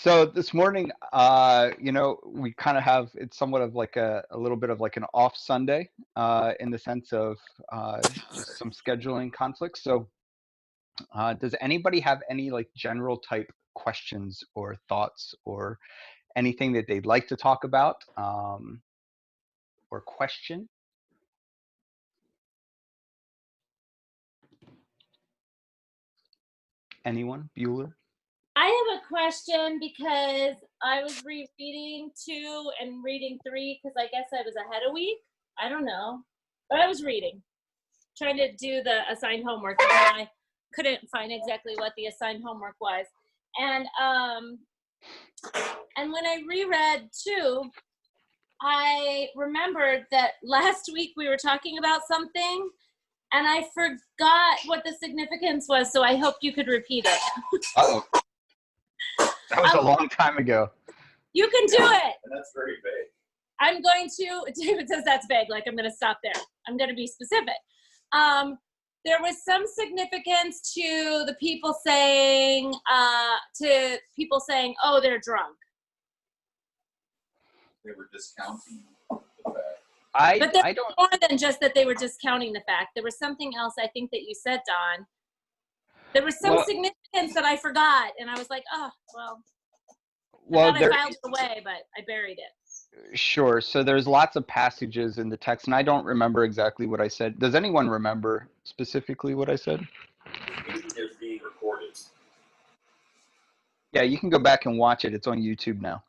So this morning, we kind of have it's somewhat of like a little bit of like an off Sunday, in the sense of just some scheduling conflicts. So, does anybody have any like general type questions or thoughts or anything that they'd like to talk about, or question? Anyone? Bueller? I have a question because I was rereading 2 and reading 3 because I guess I was ahead a week. I don't know. But I was reading, trying to do the assigned homework, and I couldn't find exactly what the assigned homework was. And and when I reread 2, I remembered that last week we were talking about something and I forgot what the significance was, so I hope you could repeat it. Uh-oh, that was a Um, long time ago. you can do it. That's very vague. I'm going to, David says that's vague, like I'm going to stop there. I'm going to be specific. There was some significance to the people saying, oh, they're drunk. They were discounting the fact. But there's I don't. more than just that they were discounting the fact. There was something else I think that you said, Don. There was some Well, significance that I forgot, and I was like, oh, well, I well, thought I there. filed it away, but I buried it. Sure. So there's lots of passages in the text, and I don't remember exactly what I said. Does anyone remember specifically what I said? The meeting is being recorded. Yeah, you can go back and watch it. It's on YouTube now.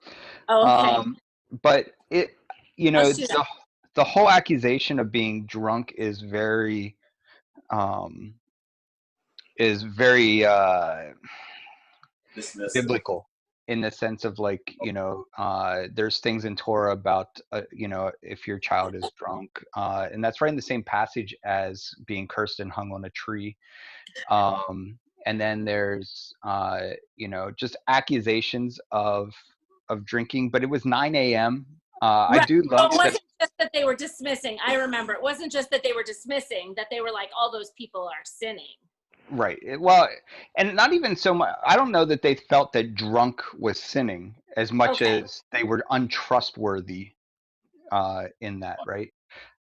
Oh, okay. But it, Let's do that. the whole accusation of being drunk um, is very Dismissive. biblical in the sense of like, there's things in Torah about, if your child is drunk, and that's right in the same passage as being cursed and hung on a tree. And then there's, just accusations of drinking, but it was 9 a.m. I Right. do So love it that. wasn't just that they were dismissing. I remember. It wasn't just that they were dismissing, that they were like, all those people are sinning. Right. Well, and not even so much. I don't know that they felt that drunk was sinning as much Okay. as they were untrustworthy, in that, right?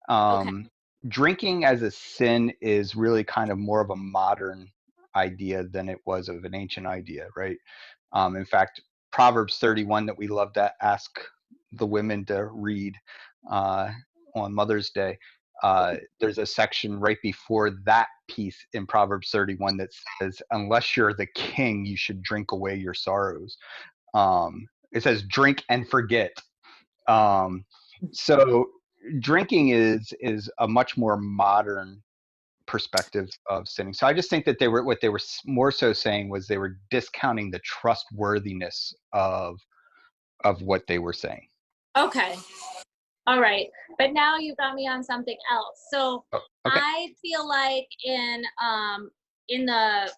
Okay. Um, Drinking as a sin is really kind of more of a modern idea than it was of an ancient idea, right? In fact, Proverbs 31 that we love to ask the women to read, uh, on Mother's Day, there's a section right before that piece in Proverbs 31 that says, "Unless you're the king, you should drink away your sorrows." It says, "Drink and forget." Um, so drinking is a much more modern perspective of sinning. So I just think that what they were more so saying was they were discounting the trustworthiness of what they were saying. Okay. All right. But now you got me on something else. So Oh, okay. I feel like in the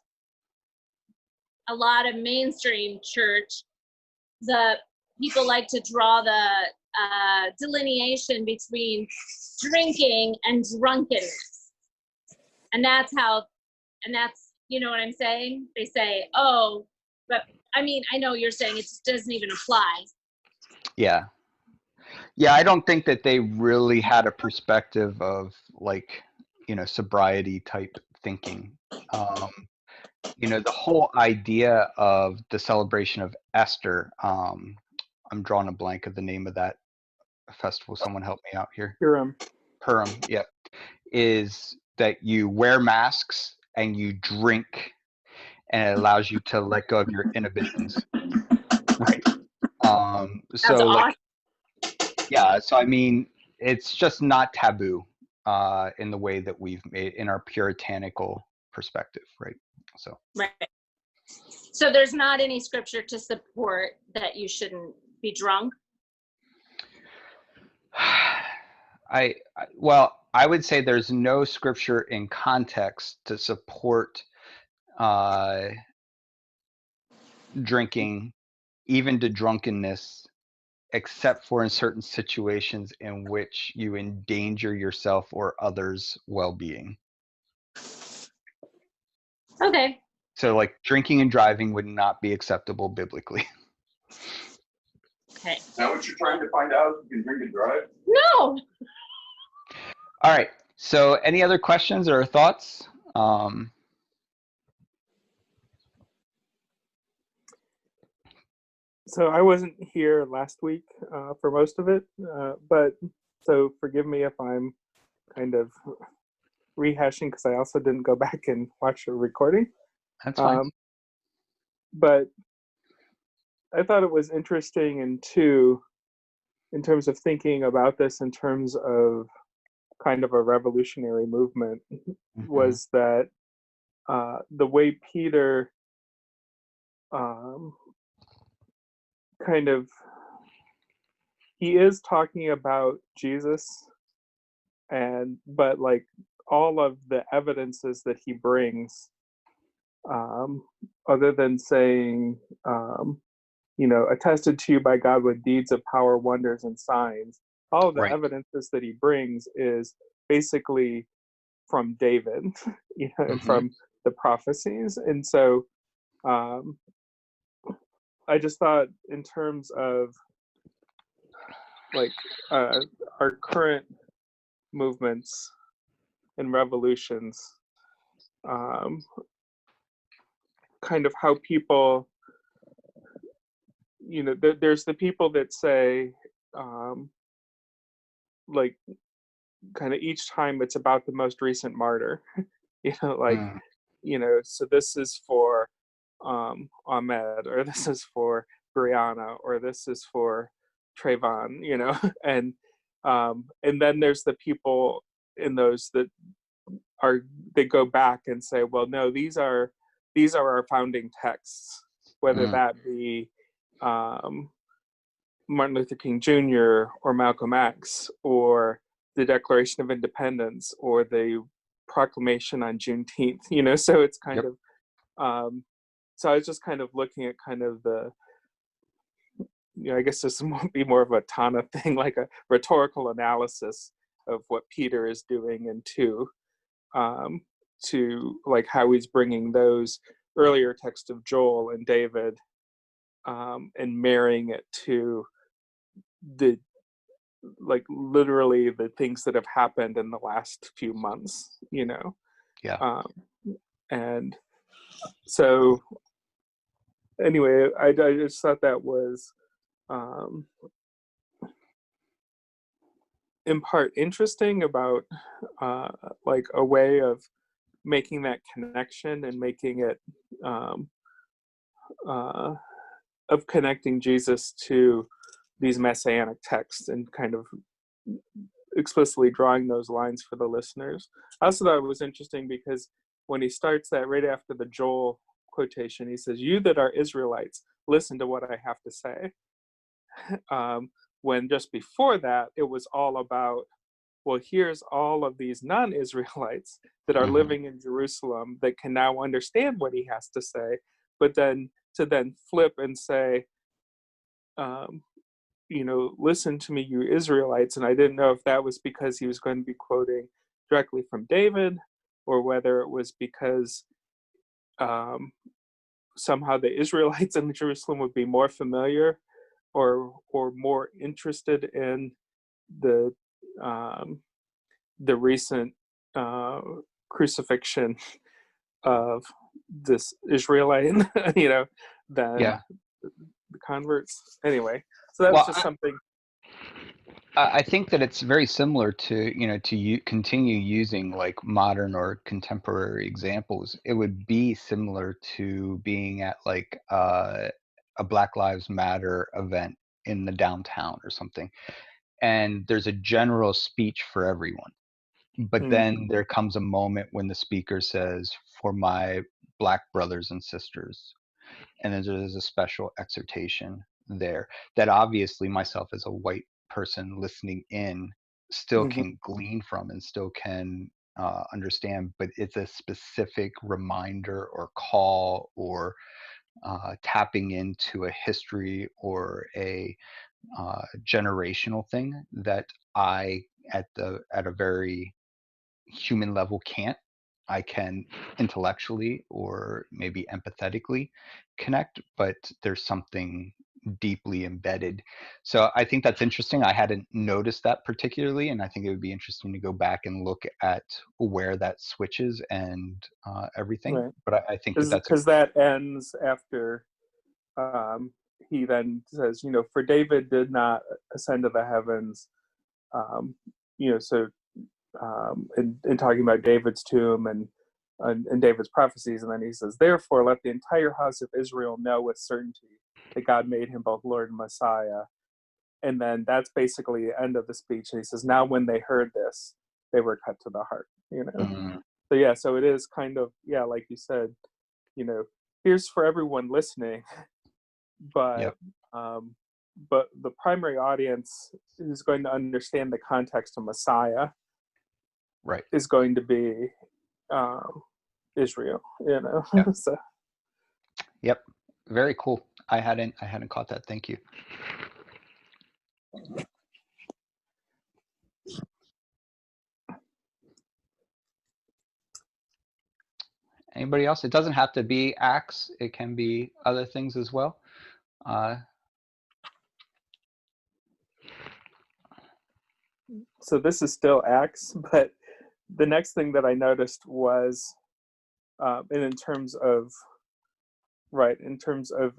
a lot of mainstream church, the people like to draw the delineation between drinking and drunkenness. And that's you know what I'm saying? They say, oh, but I mean, I know you're saying it just doesn't even apply. Yeah. Yeah, I don't think that they really had a perspective of like, sobriety type thinking. Um, the whole idea of the celebration of Esther, I'm drawing a blank of the name of that festival. Someone help me out here. Purim. Purim, yeah, is that you wear masks and you drink, and it allows you to let go of your inhibitions, right? That's So like, awesome. yeah, so I mean, it's just not taboo, in the way that we've made in our puritanical perspective, right? So. Right. So there's not any scripture to support that you shouldn't be drunk. Well, I would say there's no scripture in context to support, uh, drinking, even to drunkenness, except for in certain situations in which you endanger yourself or others' well-being. Okay. So, like, drinking and driving would not be acceptable biblically. Okay. Is that what you're trying to find out? You can drink and drive? No. All right. So any other questions or thoughts? So I wasn't here last week for most of it, but so forgive me if I'm kind of rehashing because I also didn't go back and watch the recording. That's fine. But I thought it was interesting, and too, in terms of thinking about this in terms of kind of a revolutionary movement, was that the way Peter kind of, he is talking about Jesus, but like all of the evidences that he brings, other than saying, attested to you by God with deeds of power, wonders, and signs, all of the Right. evidences that he brings is basically from David, and from the prophecies. And so I just thought, in terms of like our current movements and revolutions, kind of how people, there's the people that say, like, kind of each time it's about the most recent martyr, so this is for Ahmed, or this is for Brianna, or this is for Trayvon, and then there's the people in those that they go back and say, well, no, these are our founding texts, whether that be Martin Luther King Jr. or Malcolm X, or the Declaration of Independence, or the Proclamation on Juneteenth, so it's kind of, so I was just kind of looking at kind of the, I guess this won't be more of a Tana thing, like a rhetorical analysis of what Peter is doing, and to like how he's bringing those earlier texts of Joel and David, and marrying it to the, like, literally the things that have happened in the last few months, Yeah. And so anyway, I just thought that was in part interesting about like a way of making that connection and making it of connecting Jesus to these messianic texts and kind of explicitly drawing those lines for the listeners. I also thought it was interesting because when he starts that right after the Joel quotation, he says, "You that are Israelites, listen to what I have to say." When just before that, it was all about, well, here's all of these non-Israelites that are living in Jerusalem that can now understand what he has to say, but then to then flip and say, listen to me, you Israelites. And I didn't know if that was because he was going to be quoting directly from David, or whether it was because somehow the Israelites in Jerusalem would be more familiar or more interested in the recent crucifixion of this Israelite, than the converts. Anyway, so that was just something. I think that it's very similar to continue using like modern or contemporary examples. It would be similar to being at like a Black Lives Matter event in the downtown or something, and there's a general speech for everyone, but then there comes a moment when the speaker says, "For my Black brothers and sisters," and then there's a special exhortation there that obviously myself as a white person listening in still can glean from and still can understand, but it's a specific reminder or call or tapping into a history or a generational thing that I at a very human level can't. I can intellectually or maybe empathetically connect, but there's something deeply embedded. So I think that's interesting. I hadn't noticed that particularly, and I think it would be interesting to go back and look at where that switches and everything. Right. But I think that that's Because that ends after he then says, for David did not ascend to the heavens, so in talking about David's tomb and David's prophecies, and then he says, therefore let the entire house of Israel know with certainty that God made him both Lord and Messiah. And then that's basically the end of the speech. And he says, now when they heard this, they were cut to the heart, So yeah, so it is kind of, yeah, like you said, here's for everyone listening, but Yep. but the primary audience who's going to understand the context of Messiah right. is going to be Israel, Yep. So Yep. Very cool. I hadn't caught that. Thank you. Anybody else? It doesn't have to be Acts. It can be other things as well. So this is still Acts, but the next thing that I noticed was, and in terms of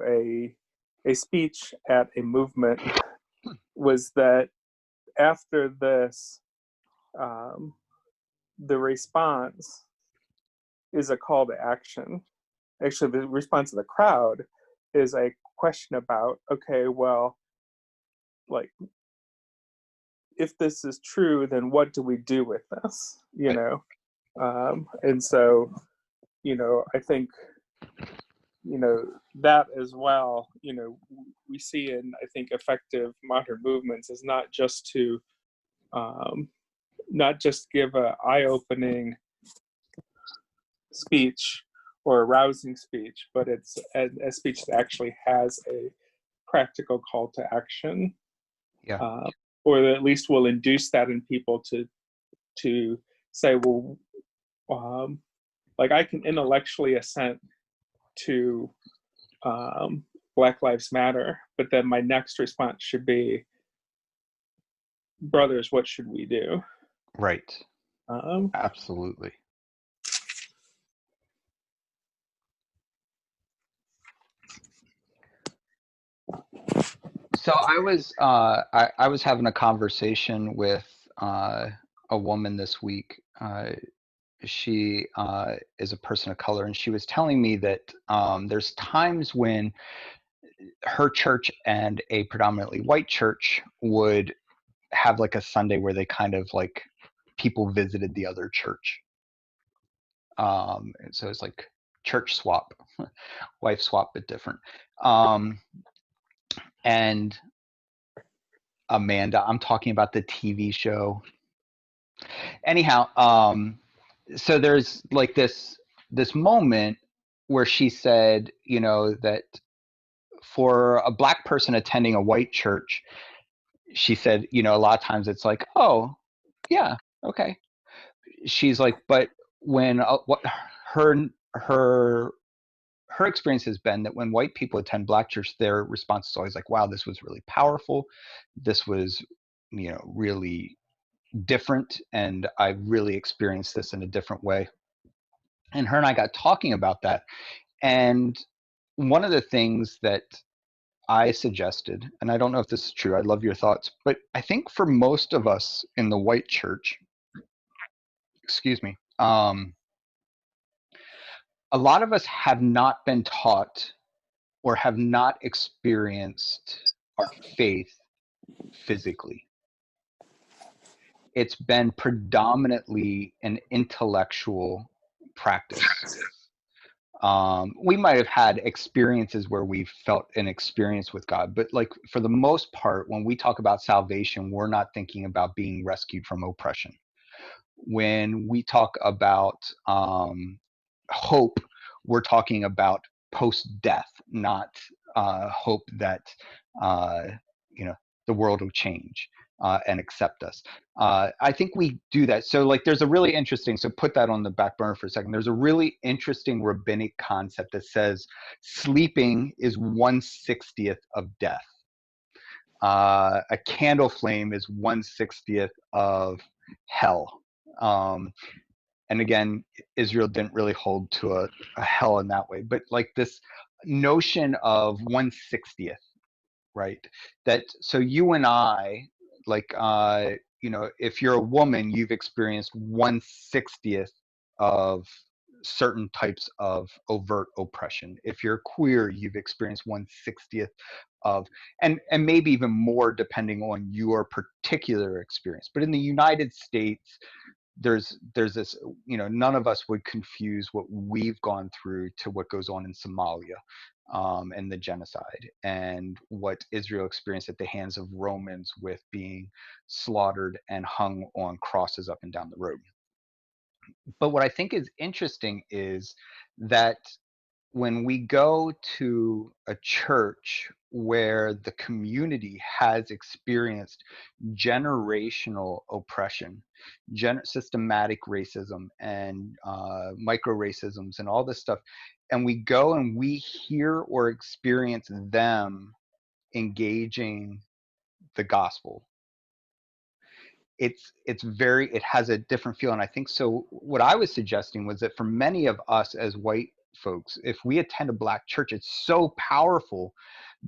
a speech at a movement, was that after this, the response is a call to action. Actually, the response of the crowd is a question about, okay, well, like, if this is true, then what do we do with this? And so, I think, that as well, we see in, I think, effective modern movements is not just to, not just give a eye-opening speech or a rousing speech, but it's a speech that actually has a practical call to action. Yeah. Or that at least will induce that in people to say, well, like I can intellectually assent to Black Lives Matter, but then my next response should be, brothers, what should we do? Right. Absolutely. So I was having a conversation with a woman this week. She is a person of color, and she was telling me that there's times when her church and a predominantly white church would have like a Sunday where they kind of like people visited the other church. And so it's like church swap, wife swap, but different. And Amanda, I'm talking about the TV show. Anyhow, so there's like this moment where she said, that for a Black person attending a white church, she said, a lot of times it's like, oh, yeah, okay. She's like, but when what her experience has been that when white people attend Black church, their response is always like, wow, this was really powerful. This was, really different, and I really experienced this in a different way. And her and I got talking about that. And one of the things that I suggested, and I don't know if this is true, I'd love your thoughts, but I think for most of us in the white church, excuse me, a lot of us have not been taught or have not experienced our faith physically. It's been predominantly an intellectual practice. We might have had experiences where we felt an experience with God, but like for the most part, when we talk about salvation, we're not thinking about being rescued from oppression. When we talk about hope, we're talking about post-death, not hope that the world will change. and accept us. I think we do that. So like there's a really interesting, so put that on the back burner for a second. There's a really interesting rabbinic concept that says sleeping is 1/60th of death. A candle flame is 1/60th of hell. And again, Israel didn't really hold to a hell in that way, but like this notion of 1/60th, right? That so you and I, like, if you're a woman, you've experienced 1/60th of certain types of overt oppression. If you're queer, you've experienced 1/60th of, and maybe even more depending on your particular experience. But in the United States, there's this, none of us would confuse what we've gone through to what goes on in Somalia, and the genocide, and what Israel experienced at the hands of Romans with being slaughtered and hung on crosses up and down the road. But what I think is interesting is that when we go to a church where the community has experienced generational oppression, systematic racism, and micro racisms, and all this stuff, and we go and we hear or experience them engaging the gospel, it has a different feel. And I think so what I was suggesting was that for many of us as white folks, if we attend a Black church, it's so powerful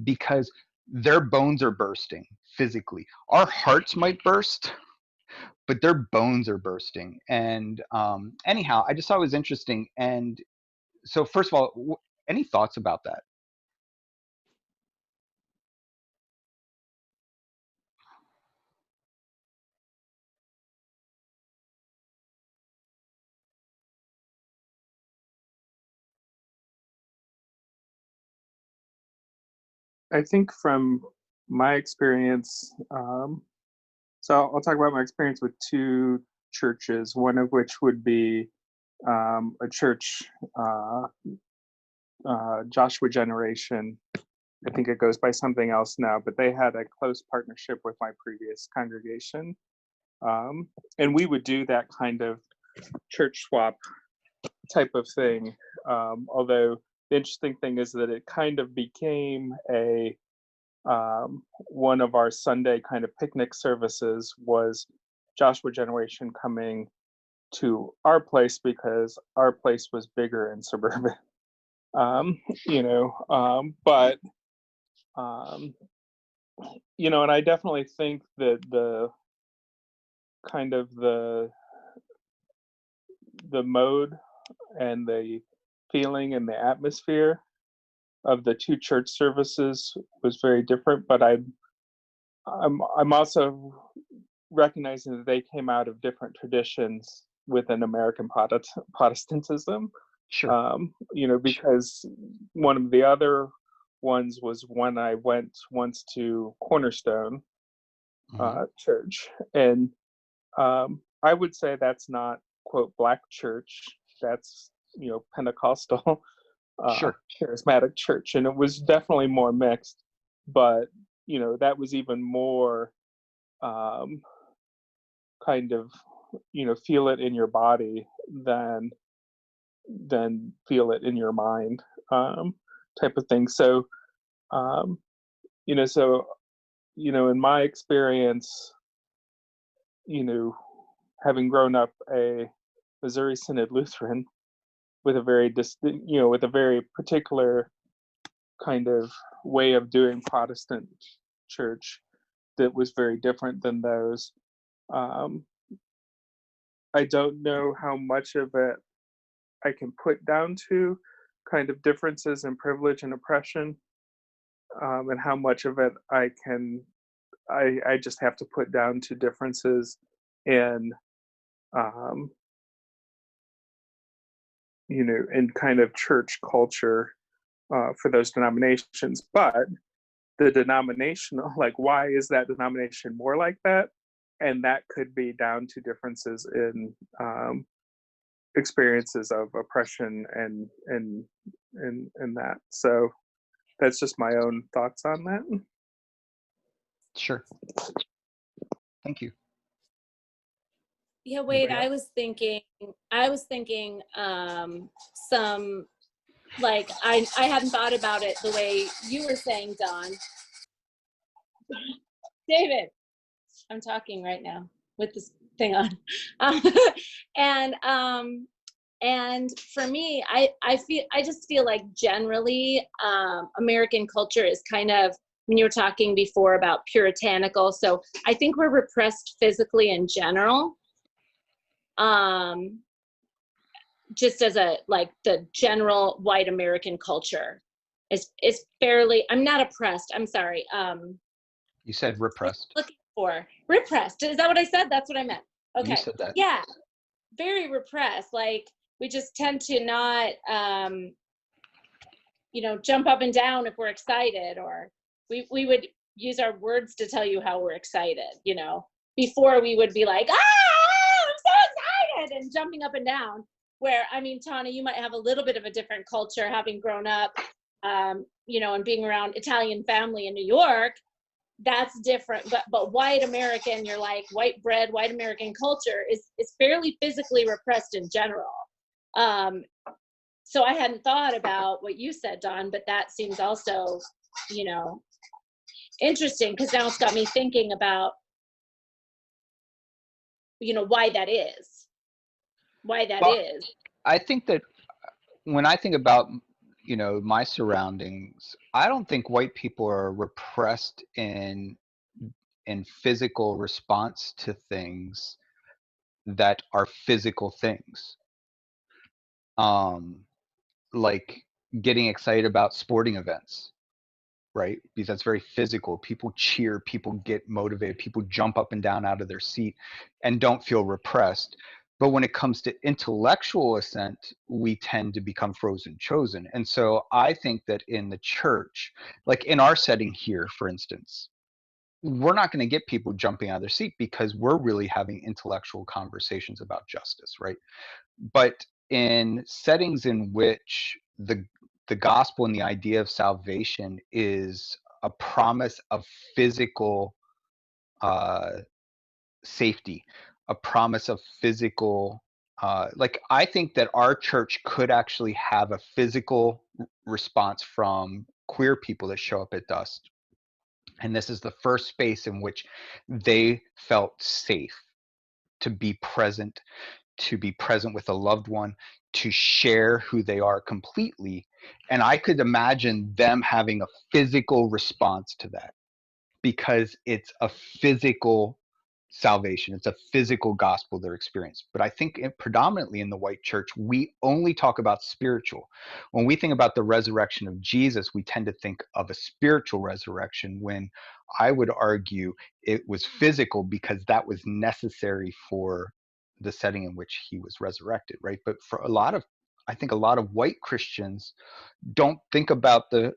because their bones are bursting physically. Our hearts might burst, but their bones are bursting. And anyhow, I just thought it was interesting. And so first of all, any thoughts about that? I think from my experience, so I'll talk about my experience with two churches, one of which would be a church, Joshua Generation. I think it goes by something else now, but they had a close partnership with my previous congregation. And we would do that kind of church swap type of thing. Although the interesting thing is that it kind of became a one of our Sunday kind of picnic services was Joshua Generation coming to our place because our place was bigger and suburban. But and I definitely think that the kind of the mode and the feeling and the atmosphere of the two church services was very different. But I'm also recognizing that they came out of different traditions within American Protestantism. Sure. Because one of the other ones was when I went once to Cornerstone Church, and I would say that's not quote Black church. That's Pentecostal, Sure. charismatic church, and it was definitely more mixed. But that was even more kind of feel it in your body than feel it in your mind, type of thing. So in my experience, having grown up a Missouri Synod Lutheran with a very distinct, with a very particular kind of way of doing Protestant church that was very different than those. I don't know how much of it I can put down to kind of differences in privilege and oppression, and how much of it I just have to put down to differences in in kind of church culture for those denominations. But the denominational, like, why is that denomination more like that? And that could be down to differences in experiences of oppression and that. So that's just my own thoughts on that. Sure. Thank you. Yeah, Wade, Anybody I was thinking some, like, I hadn't thought about it the way you were saying, Don. David, I'm talking right now with this thing on. Um, and for me, I just feel like generally American culture is kind of, when you were talking before about puritanical, so I think we're repressed physically in general. Just as a, like, the general white American culture is fairly, I'm not oppressed, I'm sorry. You said repressed. Looking for repressed. Is that what I said? That's what I meant. You Okay. said that. Yeah. Very repressed. Like, we just tend to not, jump up and down if we're excited, or we would use our words to tell you how we're excited, before we would be like, I'm so excited, and jumping up and down. Where, I mean, Tana, you might have a little bit of a different culture, having grown up, and being around Italian family in New York. That's different. But white American, you're like, white bread, white American culture is fairly physically repressed in general. So I hadn't thought about what you said, Don, but that seems also, interesting, because now it's got me thinking about, why that is. Well, I think that when I think about, my surroundings, I don't think white people are repressed in physical response to things that are physical things. Like getting excited about sporting events, right? Because that's very physical. People cheer, people get motivated, people jump up and down out of their seat and don't feel repressed. But when it comes to intellectual assent, we tend to become frozen chosen. And so I think that in the church, like in our setting here, for instance, we're not going to get people jumping out of their seat because we're really having intellectual conversations about justice, right? But in settings in which the gospel and the idea of salvation is a promise of physical safety, a promise of physical, like I think that our church could actually have a physical response from queer people that show up at Dust. And this is the first space in which they felt safe to be present, with a loved one, to share who they are completely. And I could imagine them having a physical response to that, because it's a physical salvation. It's a physical gospel they're experiencing. But I think predominantly in the white church, we only talk about spiritual. When we think about the resurrection of Jesus, we tend to think of a spiritual resurrection, when I would argue it was physical, because that was necessary for the setting in which he was resurrected, right? But for I think a lot of white Christians don't think about the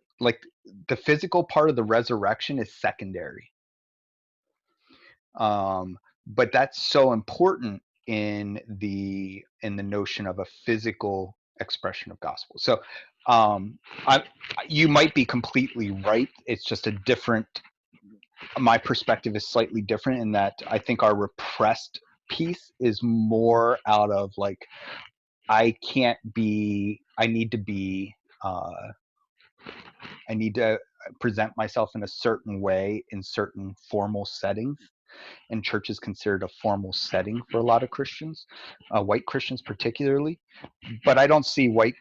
physical part of the resurrection is secondary. But that's so important in the notion of a physical expression of gospel. So you might be completely right. It's just a different, my perspective is slightly different in that I think our repressed piece is more out of like, I need to present myself in a certain way in certain formal settings, and church is considered a formal setting for a lot of Christians, white Christians particularly. But I don't see white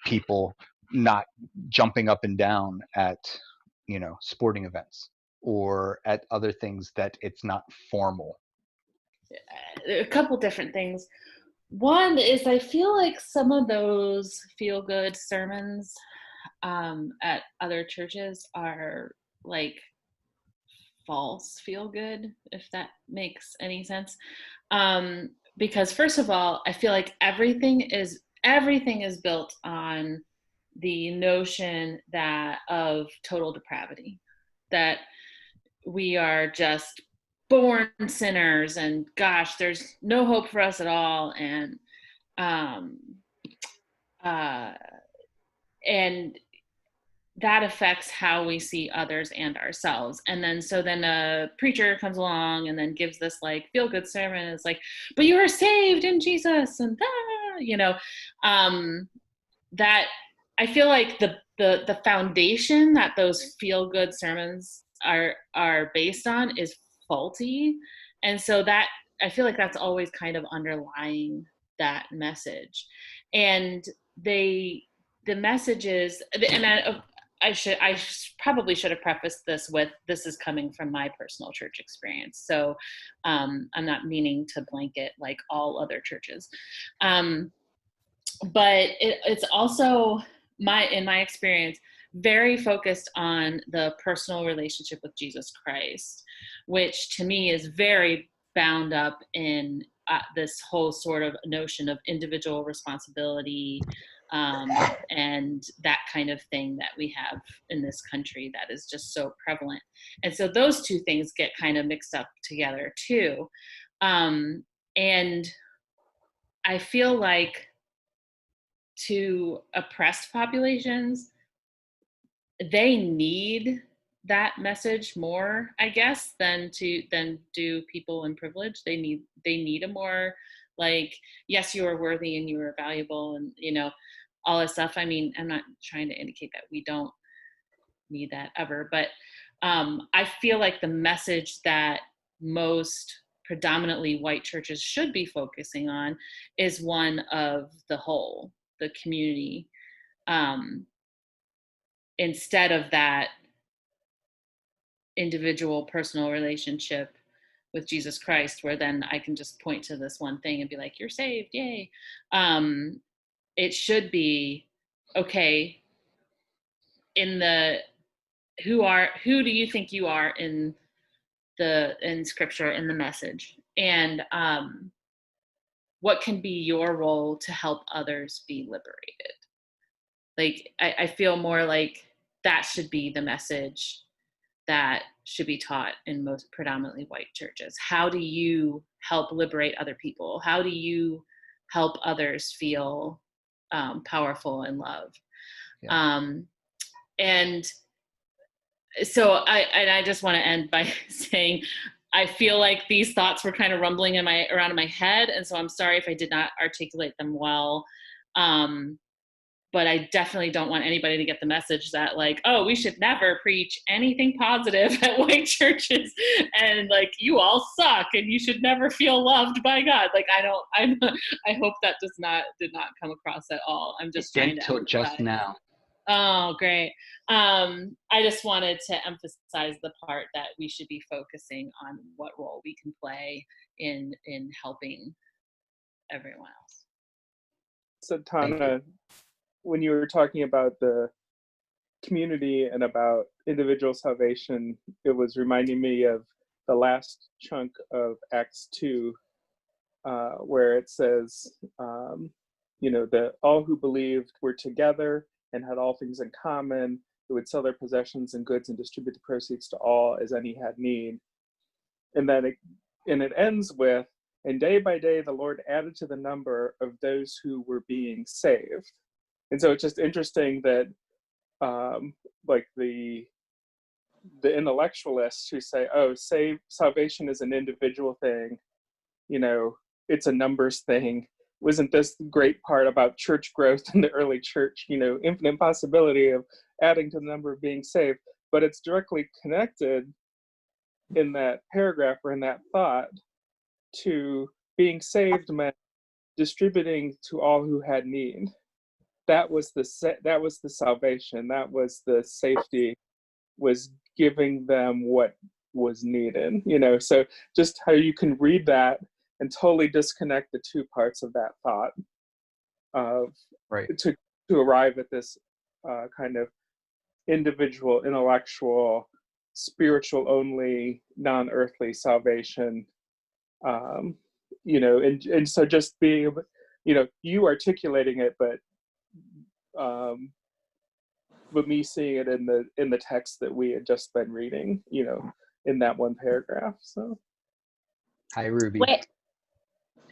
people not jumping up and down at, sporting events or at other things that it's not formal. A couple different things. One is I feel like some of those feel-good sermons at other churches are like false feel-good, if that makes any sense. Because first of all, I feel like everything is built on the notion of total depravity, that we are just born sinners, and gosh, there's no hope for us at all, and that affects how we see others and ourselves. And then so then a preacher comes along and then gives this like feel good sermon. It's like, but you are saved in Jesus, and that I feel like the foundation that those feel good sermons are based on is faulty. And so that I feel like that's always kind of underlying that message. And the message is, and probably should have prefaced this with, this is coming from my personal church experience. So I'm not meaning to blanket like all other churches. But it's also in my experience, very focused on the personal relationship with Jesus Christ, which to me is very bound up in this whole sort of notion of individual responsibility, and that kind of thing that we have in this country that is just so prevalent. And so those two things get kind of mixed up together too. And I feel like to oppressed populations, they need that message more, I guess, than do people in privilege. They need a more like, yes, you are worthy and you are valuable, and all this stuff. I mean, I'm not trying to indicate that we don't need that ever, but I feel like the message that most predominantly white churches should be focusing on is one of the whole, the community, instead of that individual personal relationship with Jesus Christ, where then I can just point to this one thing and be like, you're saved, yay. It should be, okay, who do you think you are in scripture, in the message, and what can be your role to help others be liberated? Like, I feel more like that should be the message that should be taught in most predominantly white churches. How do you help liberate other people? How do you help others feel powerful and loved? Yeah. And so I just want to end by saying, I feel like these thoughts were kind of rumbling around in my head, and so I'm sorry if I did not articulate them well. But I definitely don't want anybody to get the message that like, oh, we should never preach anything positive at white churches, and like, you all suck and you should never feel loved by God. Like, I hope that did not come across at all. I'm just trying to emphasize. Just now. Oh, great. I just wanted to emphasize the part that we should be focusing on what role we can play in helping everyone else. So Tana, when you were talking about the community and about individual salvation, it was reminding me of the last chunk of Acts 2, where it says, that all who believed were together and had all things in common. They would sell their possessions and goods and distribute the proceeds to all as any had need. And then it ends with, and day by day the Lord added to the number of those who were being saved. And so it's just interesting that like the intellectualists who say, oh, salvation is an individual thing, it's a numbers thing. Wasn't this the great part about church growth in the early church, infinite possibility of adding to the number of being saved? But it's directly connected in that paragraph or in that thought to being saved meant distributing to all who had need. That was the salvation. That was the safety, was giving them what was needed. So just how you can read that and totally disconnect the two parts of that thought of right to arrive at this kind of individual, intellectual, spiritual only, non-earthly salvation. And so just being, you articulating it, but me seeing it in the text that we had just been reading, in that one paragraph. So hi Ruby.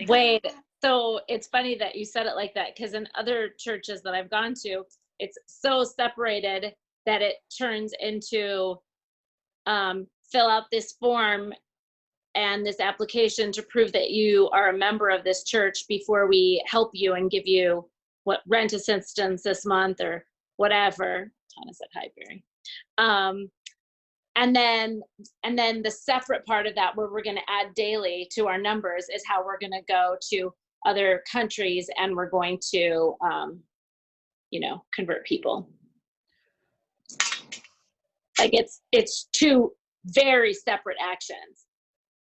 Wait, so it's funny that you said it like that, because in other churches that I've gone to, it's so separated that it turns into fill out this form and this application to prove that you are a member of this church before we help you and give you what rent assistance this month or whatever. Tana said hi, Barry. And then the separate part of that where we're going to add daily to our numbers is how we're going to go to other countries and we're going to, convert people. Like it's two very separate actions.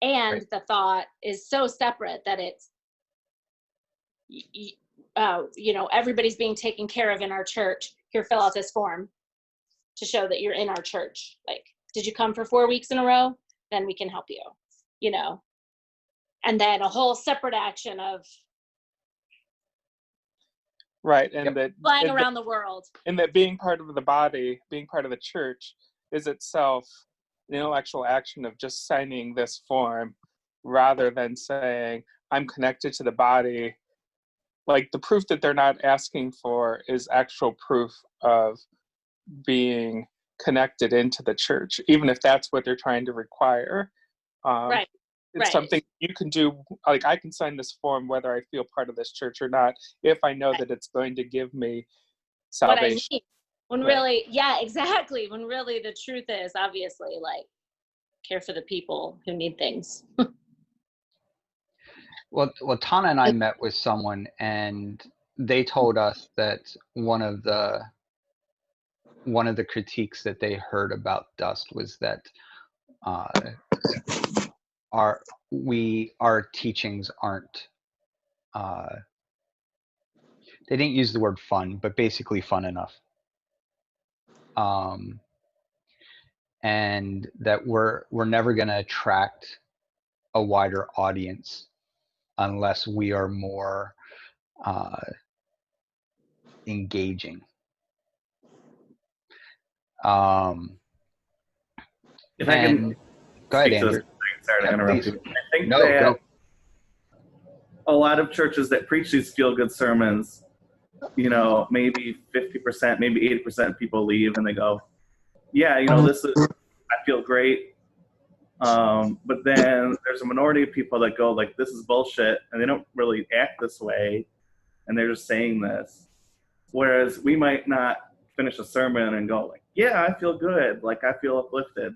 And Right. the thought is so separate that it's, everybody's being taken care of in our church. Here, fill out this form to show that you're in our church. Like, did you come for 4 weeks in a row? Then we can help you, and then a whole separate action of Right, and that flying and around the world. and that being part of the body, being part of the church, is itself an intellectual action of just signing this form, rather than saying I'm connected to the body. Like, the proof that they're not asking for is actual proof of being connected into the church, even if that's what they're trying to require. Right. It's Right. something you can do. Like, I can sign this form whether I feel part of this church or not, if I know that it's going to give me What I salvation. need. When Right. really, yeah, exactly. When really the truth is obviously like care for the people who need things. Well, Tana and I met with someone, and they told us that one of the critiques that they heard about Dust was that our teachings aren't. They didn't use the word fun, but basically fun enough. And that we're never going to attract a wider audience unless we are more engaging. If I can go ahead, speak to this, Andrew. sorry to Yeah, interrupt please. you. I think No, that go. a lot of churches that preach these feel-good sermons, maybe 50%, maybe 80% people leave and they go, yeah, this is, I feel great. But then there's a minority of people that go like, this is bullshit, and they don't really act this way, and they're just saying this. Whereas we might not finish a sermon and go like, yeah, I feel good, like I feel uplifted.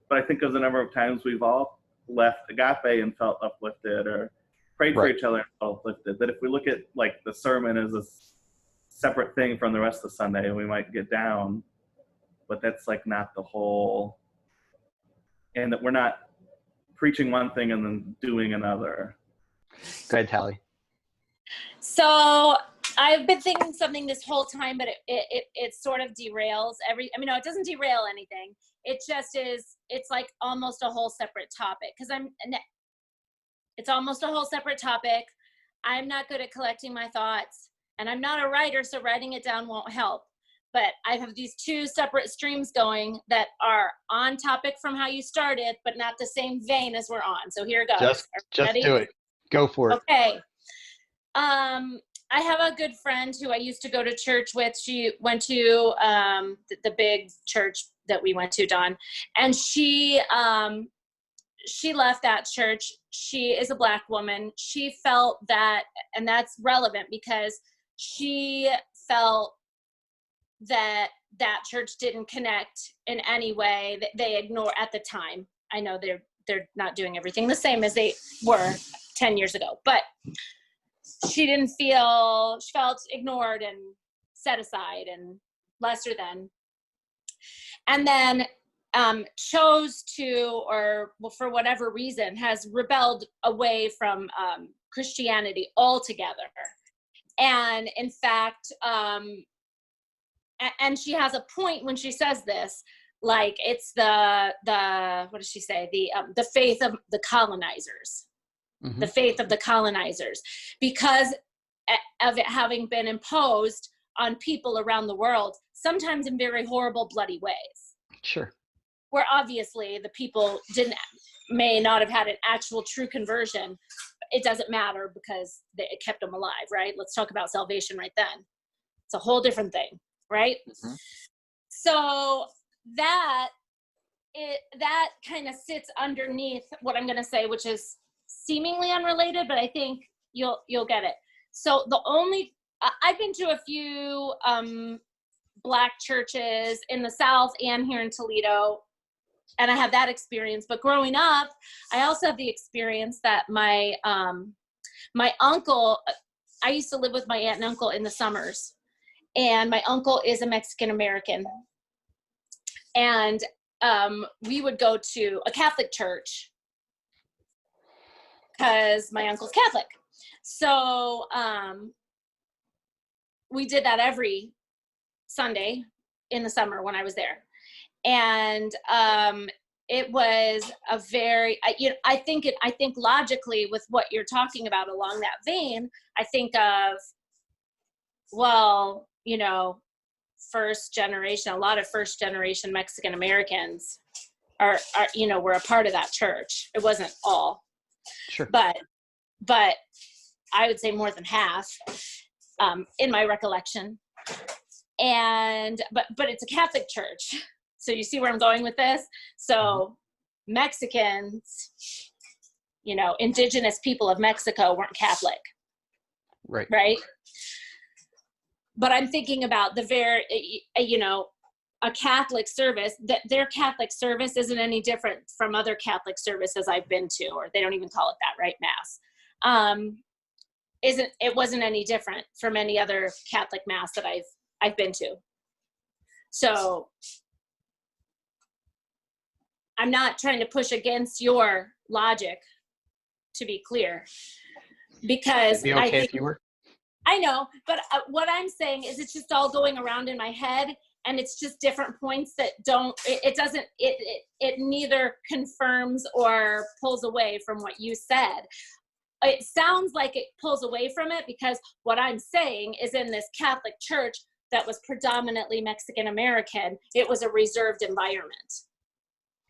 But I think of the number of times we've all left Agape and felt uplifted, or prayed for Right. each other and felt uplifted. That if we look at like the sermon as a separate thing from the rest of Sunday, we might get down, but that's like not the whole, and that we're not preaching one thing and then doing another. Go ahead, Tally. So I've been thinking something this whole time, but it sort of derails no, it doesn't derail anything. It just is, it's like almost a whole separate topic it's almost a whole separate topic. I'm not good at collecting my thoughts, and I'm not a writer, so writing it down won't help. But I have these two separate streams going that are on topic from how you started, but not the same vein as we're on. So here goes. Just Ready? do it. Go for it. Okay. I have a good friend who I used to go to church with. She went to the big church that we went to, Dawn, and she left that church. She is a Black woman. She felt that, and that's relevant because she felt that church didn't connect in any way. That they ignore at the time. I know they're not doing everything the same as they were 10 years ago, but she felt ignored and set aside and lesser than. And then chose to, or for whatever reason, has rebelled away from Christianity altogether. And in fact, and she has a point when she says this, like it's the what does she say? The faith of the colonizers. Mm-hmm. The faith of the colonizers, because of it having been imposed on people around the world, sometimes in very horrible, bloody ways. Sure. Where obviously the people may not have had an actual true conversion. It doesn't matter because it kept them alive, right? Let's talk about salvation right then. It's a whole different thing, right? Mm-hmm. So that kind of sits underneath what I'm going to say, which is seemingly unrelated, but I think you'll get it. So I've been to a few Black churches in the South and here in Toledo, and I have that experience. But growing up, I also have the experience that my uncle, I used to live with my aunt and uncle in the summers, and my uncle is a Mexican American. And we would go to a Catholic church because my uncle's Catholic. So we did that every Sunday in the summer when I was there. And it was a very, I think logically with what you're talking about along that vein, I think of, well, first generation, a lot of first generation Mexican Americans are were a part of that church. It wasn't all, Sure. but I would say more than half, in my recollection. And but it's a Catholic church. So you see where I'm going with this? So Mexicans, indigenous people of Mexico weren't Catholic. Right. Right? But I'm thinking about a Catholic service, that their Catholic service isn't any different from other Catholic services I've been to, or they don't even call it that, right? Mass. It wasn't any different from any other Catholic mass that I've been to. So I'm not trying to push against your logic, to be clear, because It'd be okay if you were. I know, but what I'm saying is it's just all going around in my head, and it's just different points that it neither confirms or pulls away from what you said. It sounds like it pulls away from it because what I'm saying is in this Catholic church that was predominantly Mexican American, it was a reserved environment.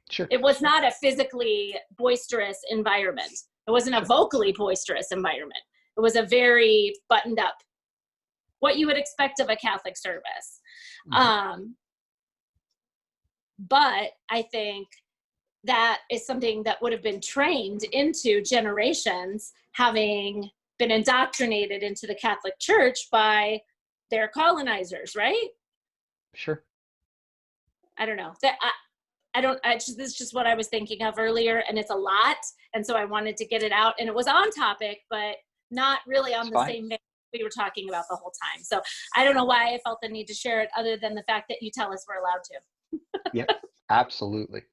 Sure. It was not a physically boisterous environment. It wasn't a vocally boisterous environment. It was a very buttoned up, what you would expect of a Catholic service. But I think that is something that would have been trained into generations, having been indoctrinated into the Catholic Church by their colonizers, right? Sure. I don't know. This is just what I was thinking of earlier, and it's a lot, and so I wanted to get it out, and it was on topic, but not really on the same vein we were talking about the whole time. So I don't know why I felt the need to share it, other than the fact that you tell us we're allowed to. Yep, absolutely.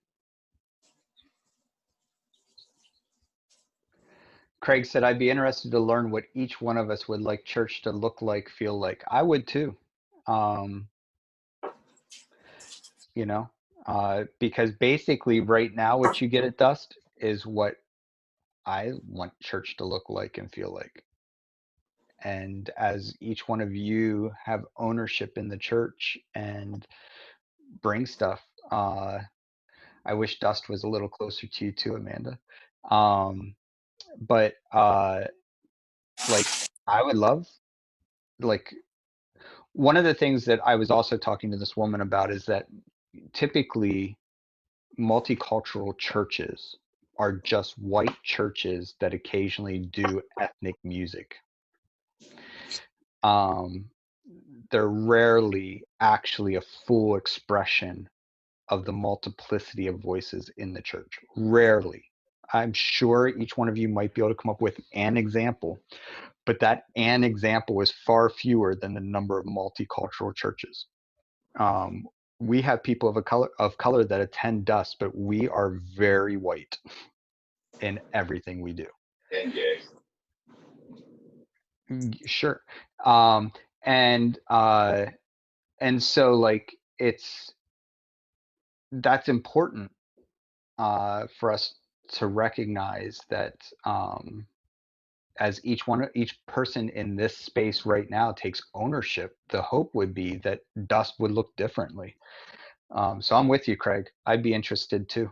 Craig said, I'd be interested to learn what each one of us would like church to look like, feel like. I would too. Because basically right now what you get at Dust is what I want church to look like and feel like. And as each one of you have ownership in the church and bring stuff, I wish Dust was a little closer to you too, Amanda. But I would love, one of the things that I was also talking to this woman about is that typically multicultural churches are just white churches that occasionally do ethnic music. They're rarely actually a full expression of the multiplicity of voices in the church. Rarely. I'm sure each one of you might be able to come up with an example, but that an example is far fewer than the number of multicultural churches. We have people of color that attend Dust, but we are very white in everything we do. And gay. Sure. And so that's important for us to recognize that as each person in this space right now takes ownership, the hope would be that Dust would look differently. So I'm with you, Craig. I'd be interested too.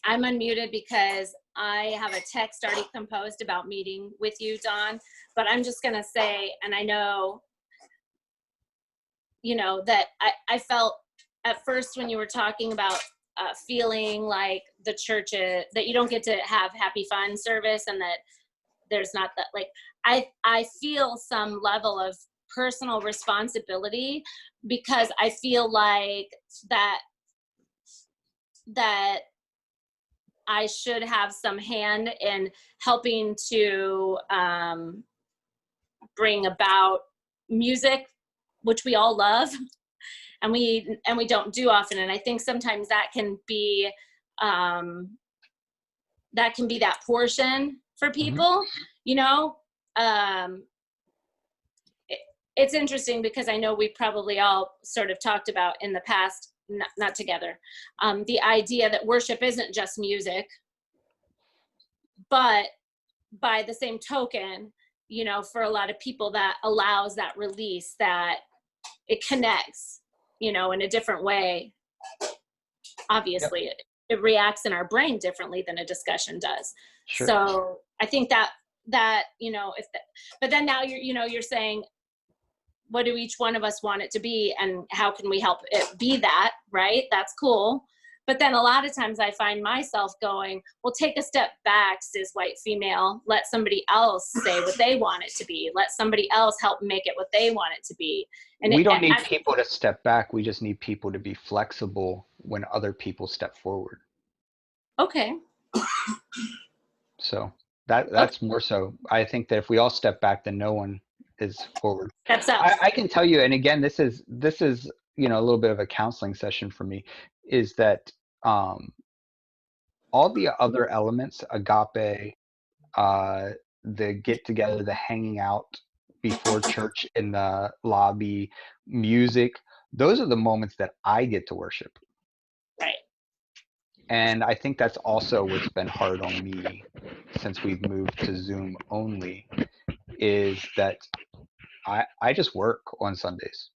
I'm unmuted because I have a text already composed about meeting with you, Don, but I'm just going to say, and I know you know, that I felt at first when you were talking about feeling like the church that you don't get to have happy fun service, and that there's not that, like, I feel some level of personal responsibility, because I feel like that I should have some hand in helping to bring about music, which we all love, and we don't do often. And I think sometimes that can be that portion for people, you know. It's interesting because I know we probably all sort of talked about in the past, not together, the idea that worship isn't just music, but by the same token, you know, for a lot of people that allows that release, that it connects, you know, in a different way. Obviously, it reacts in our brain differently than a discussion does. Sure. So I think that you know, but then now you're saying, what do each one of us want it to be, and how can we help it be that, right? That's cool. But then a lot of times I find myself going, well, take a step back, cis white female, let somebody else say what they want it to be. Let somebody else help make it what they want it to be. And we don't need people to step back. We just need people to be flexible when other people step forward. Okay. So that's more so. I think that if we all step back, then no one is forward. That's up. I can tell you, and again, this is you know, a little bit of a counseling session for me, is that all the other elements, agape, the get together, the hanging out before church in the lobby, music, those are the moments that I get to worship. Right. And I think that's also what's been hard on me since we've moved to Zoom only, is that I just work on Sundays.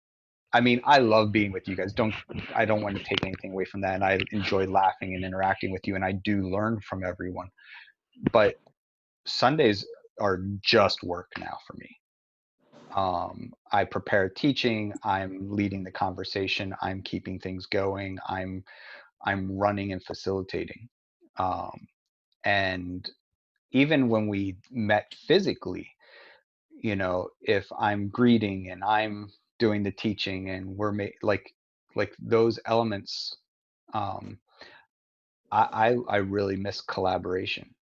I mean, I love being with you guys. I don't want to take anything away from that. And I enjoy laughing and interacting with you, and I do learn from everyone. But Sundays are just work now for me. I prepare teaching, I'm leading the conversation, I'm keeping things going, I'm running and facilitating. And even when we met physically, you know, if I'm greeting and I'm doing the teaching and we're like those elements, I really miss collaboration.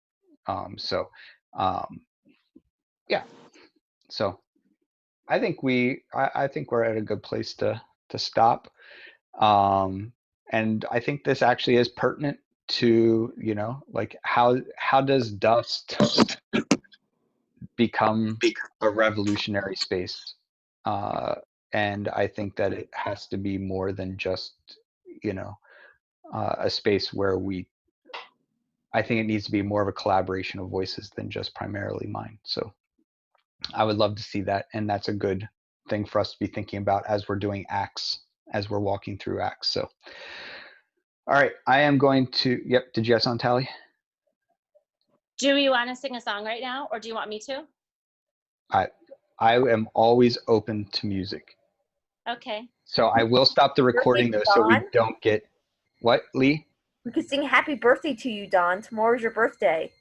So yeah, so I think I think we're at a good place to stop. And I think this actually is pertinent to, you know, like how does dust become a revolutionary space? And I think that it has to be more than just, you know, a space where I think it needs to be more of a collaboration of voices than just primarily mine. So I would love to see that. And that's a good thing for us to be thinking about as we're doing Acts, as we're walking through Acts. So, all right, I am going to, yep, did you guys on Tally? Do you want to sing a song right now, or do you want me to? I am always open to music. Okay. So I will stop the recording though, so we don't get, what, Lee? We could sing happy birthday to you, Don. Tomorrow's your birthday.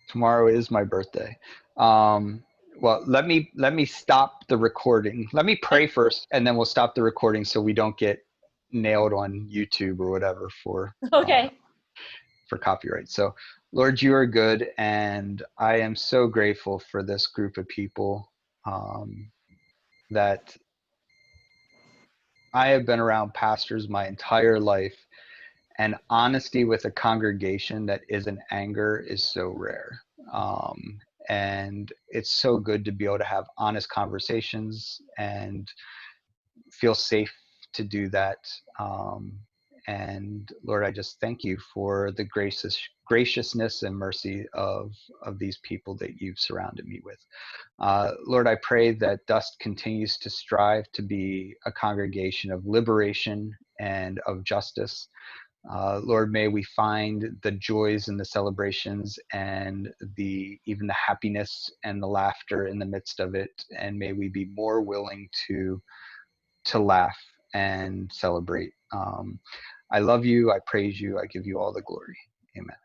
Tomorrow is my birthday. Well, let me stop the recording. Let me pray first, and then we'll stop the recording so we don't get nailed on YouTube or whatever for for copyright. So, Lord, you are good, and I am so grateful for this group of people that I have been around pastors my entire life, and honesty with a congregation that isn't anger is so rare. And it's so good to be able to have honest conversations and feel safe to do that. And Lord, I just thank you for the graciousness and mercy of these people that you've surrounded me with. Lord, I pray that Dust continues to strive to be a congregation of liberation and of justice. Lord, may we find the joys and the celebrations and even the happiness and the laughter in the midst of it, and may we be more willing to laugh and celebrate. I love you. I praise you. I give you all the glory. Amen.